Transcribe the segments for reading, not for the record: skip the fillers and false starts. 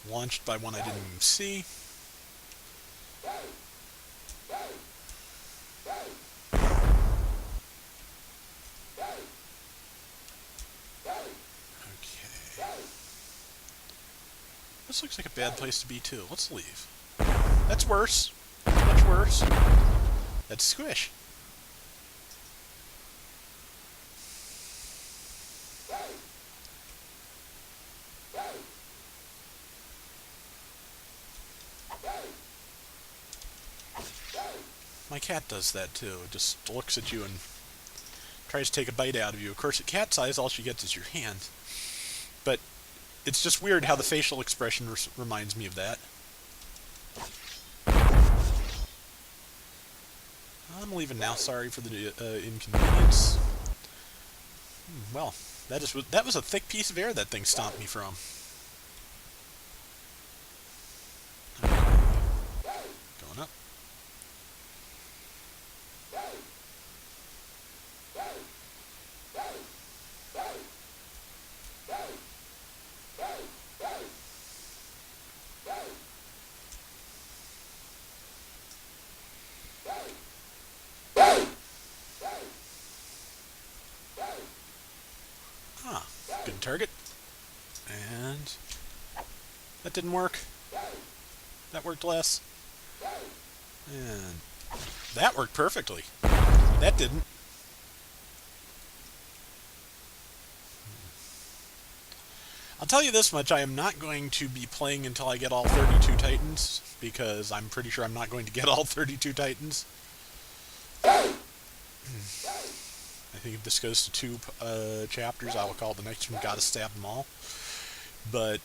Launched by one I didn't even see. Okay. This looks like a bad place to be, too. Let's leave. That's worse. That's much worse. That's squish. My cat does that too. It just looks at you and tries to take a bite out of you. Of course, at cat size, all she gets is your hand. But it's just weird how the facial expression reminds me of that. I'm leaving now. Sorry for the inconvenience. Well, that was a thick piece of air that thing stomped me from. Going up. Ah, good target. And that didn't work. That worked less. And that worked perfectly. That didn't. I'll tell you this much, I am not going to be playing until I get all 32 Titans, because I'm pretty sure I'm not going to get all 32 Titans. I think if this goes to 2 chapters, I will call the next one Gotta Stab Them All. But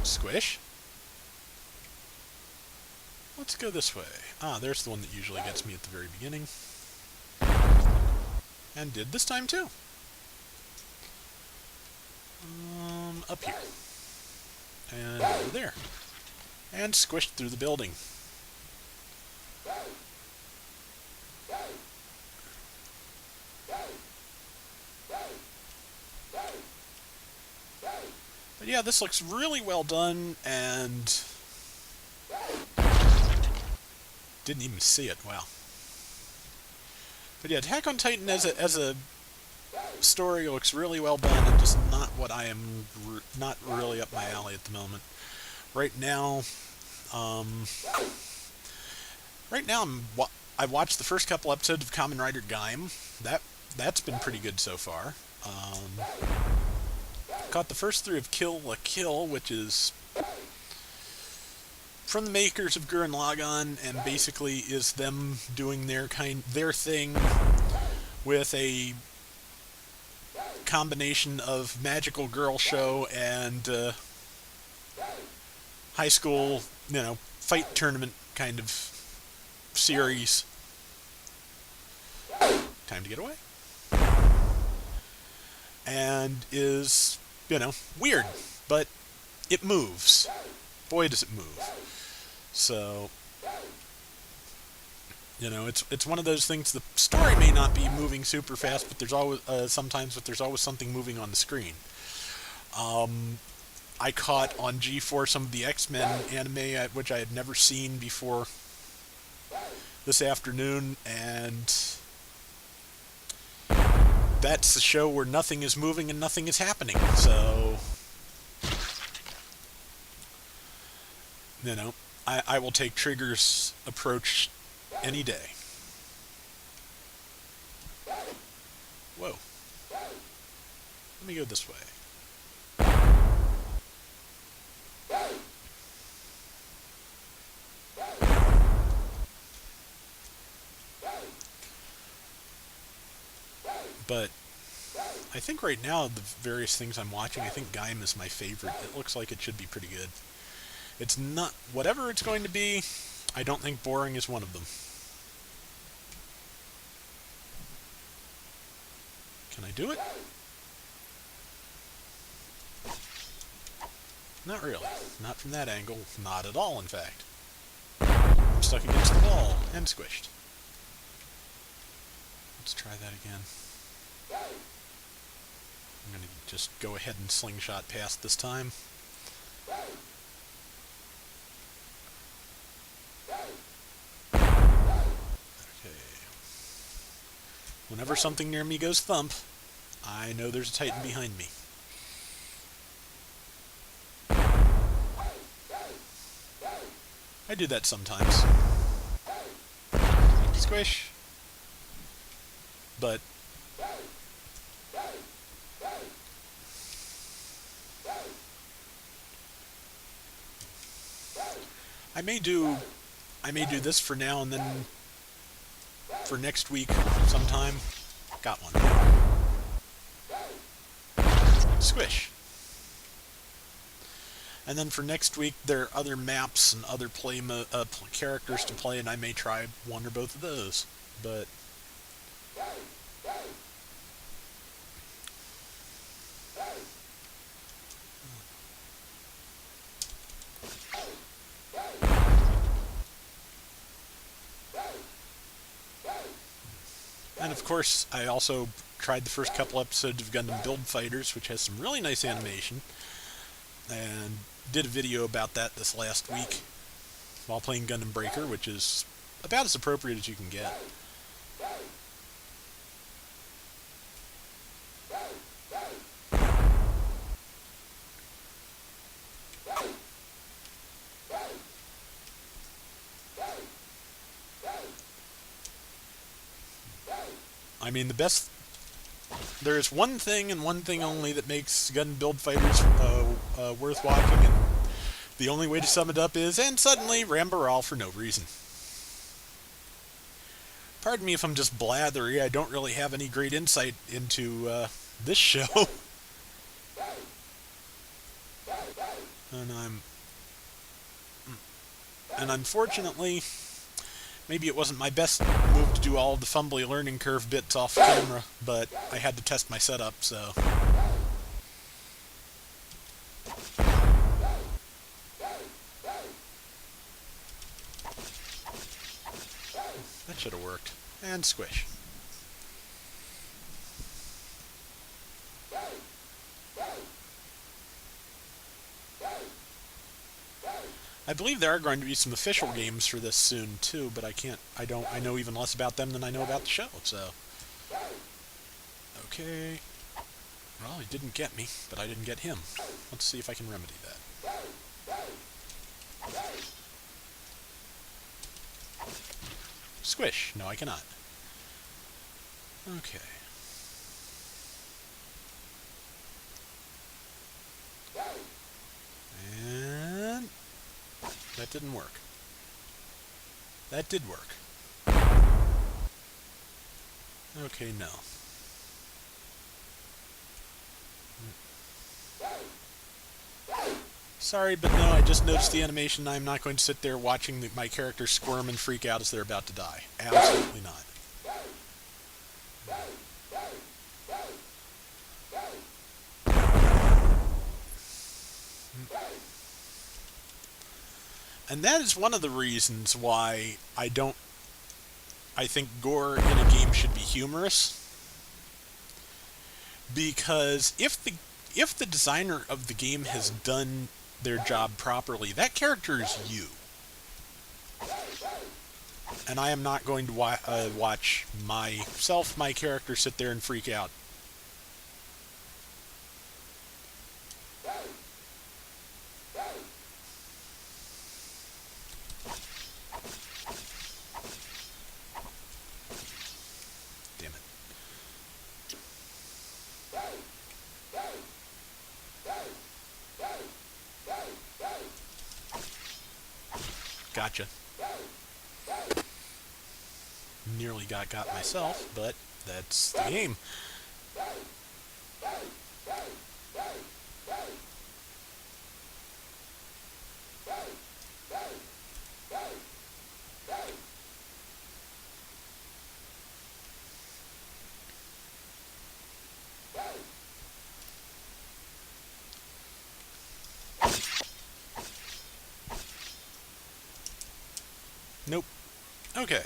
squish. Let's go this way. Ah, there's the one that usually gets me at the very beginning. And did this time too. Up here. And over there. And squished through the building. But yeah, this looks really well done, and didn't even see it. Wow. But yeah, Attack on Titan as a story looks really well done, and just not what I am not really up my alley at the moment. Right now, I watched the first couple episodes of Kamen Rider Gaim. That's been pretty good so far. Caught the first 3 of Kill la Kill, which is from the makers of Gurren Lagann, and basically is them doing their thing with a combination of magical girl show and high school, fight tournament kind of series. Time to get away. And is, weird, but it moves. Boy, does it move. So, it's one of those things. The story may not be moving super fast, but there's always there's always something moving on the screen. I caught on G4 some of the X-Men anime, which I had never seen before this afternoon, and that's the show where nothing is moving and nothing is happening. So, I will take Trigger's approach any day. Whoa. Let me go this way. But I think right now, the various things I'm watching, I think Gaim is my favorite. It looks like it should be pretty good. It's not, whatever it's going to be, I don't think boring is one of them. Can I do it? Not really. Not from that angle. Not at all, in fact. I'm stuck against the wall and squished. Let's try that again. I'm going to just go ahead and slingshot past this time. Okay. Whenever something near me goes thump, I know there's a Titan behind me. I do that sometimes. Squish. But I may do this for now, and then for next week sometime. Got one. Squish. And then for next week, there are other maps and other characters to play, and I may try one or both of those. But and of course, I also tried the first couple episodes of Gundam Build Fighters, which has some really nice animation, and did a video about that this last week while playing Gundam Breaker, which is about as appropriate as you can get. I mean, there's one thing and one thing only that makes Gundam Build Fighters worth watching, and the only way to sum it up is, and suddenly, Rambaral for no reason. Pardon me if I'm just blathery, I don't really have any great insight into this show. And unfortunately, maybe it wasn't my best move to do all of the fumbly learning curve bits off camera, but I had to test my setup, so. That should have worked. And squish. I believe there are going to be some official games for this soon too, but I know even less about them than I know about the show, so. Okay. Well, he didn't get me, but I didn't get him. Let's see if I can remedy that. Squish. No, I cannot. Okay. And that didn't work. That did work. Okay, no. Sorry, but no, I just noticed the animation. I'm not going to sit there watching my character squirm and freak out as they're about to die. Absolutely not. And that is one of the reasons why I think gore in a game should be humorous. Because if the designer of the game has done their job properly, that character is you. And I am not going to watch my character sit there and freak out. Damn it. Gotcha. Nearly got myself, but that's the game. Nope. Okay.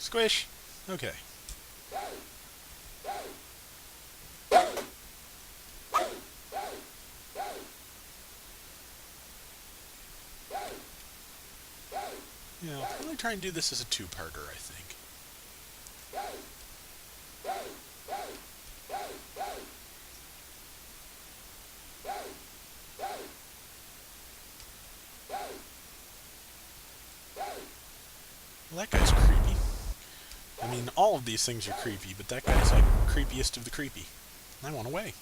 Squish. Okay. Yeah, I'll probably try and do this as a two-parter, I think. Well, that guy's creepy. I mean, all of these things are creepy, but that guy's like creepiest of the creepy. I want away.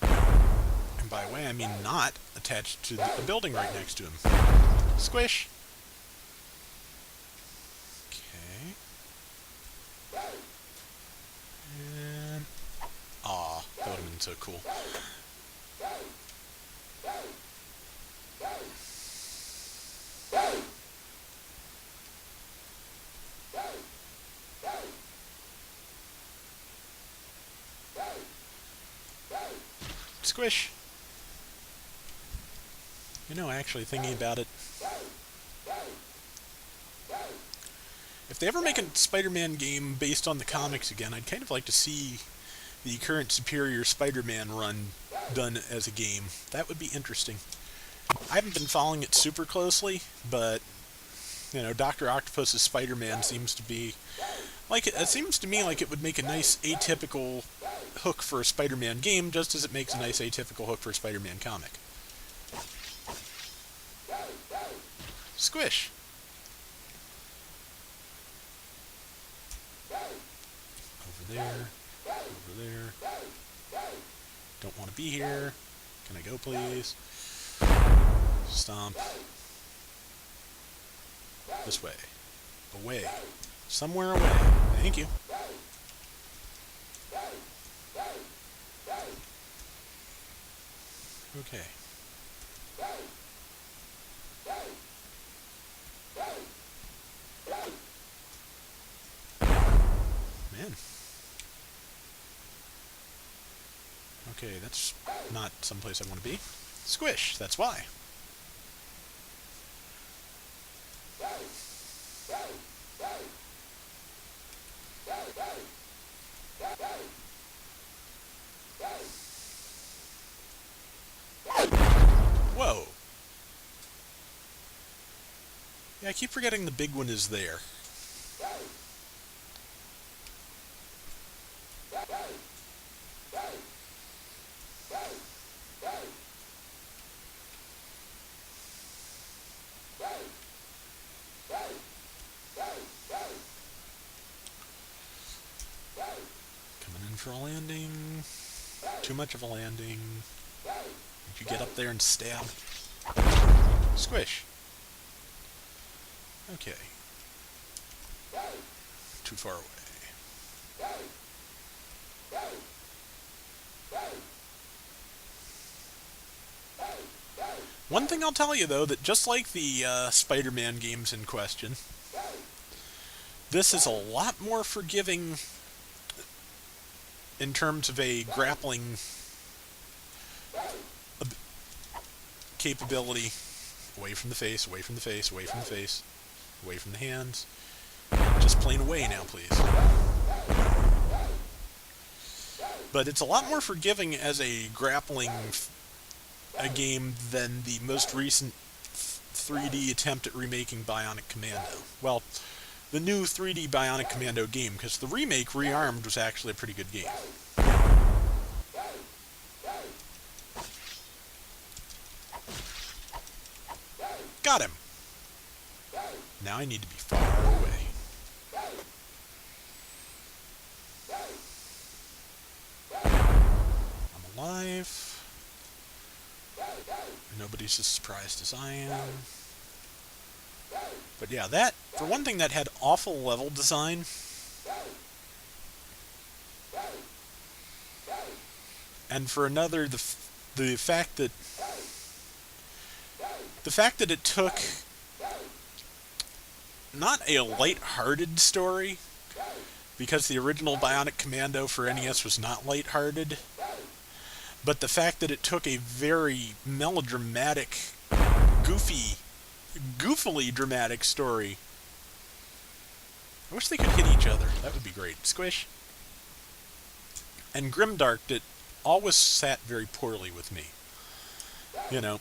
And by away, I mean not attached to the building right next to him. Squish! Okay. And... aw, that would have been so cool. Squish! You know, actually thinking about it, if they ever make a Spider-Man game based on the comics again, I'd kind of like to see the current Superior Spider-Man run done as a game. That would be interesting. I haven't been following it super closely, but, you know, Dr. Octopus's Spider-Man seems to be... like, it seems to me like it would make a nice atypical hook for a Spider-Man game, just as it makes a nice atypical hook for a Spider-Man comic. Squish! Over there. Over there. Don't want to be here. Can I go, please? Stomp. This way. Away. Somewhere away. Thank you. Okay. Man. Okay, that's not someplace I want to be. Squish, that's why. Whoa. Yeah, I keep forgetting the big one is there. Coming in for a landing. Too much of a landing. Did you get up there and stab? Squish. Okay. Too far away. One thing I'll tell you, though, that just like the Spider-Man games in question, this is a lot more forgiving in terms of a grappling capability. Away from the face, away from the face, away from the face, away from the hands. Just plain away now, please. But it's a lot more forgiving as a grappling a game than the most recent 3D attempt at remaking Bionic Commando. Well, the new 3D Bionic Commando game, because the remake, Rearmed, was actually a pretty good game. Got him! Now I need to be far away. I'm alive. Nobody's as surprised as I am. But yeah, that, for one thing, that had awful level design. And for another, the fact that it took not a light-hearted story, because the original Bionic Commando for NES was not light-hearted, but the fact that it took a very melodramatic, goofily dramatic story. I wish they could hit each other. That would be great. Squish. And Grimdark, it always sat very poorly with me. You know,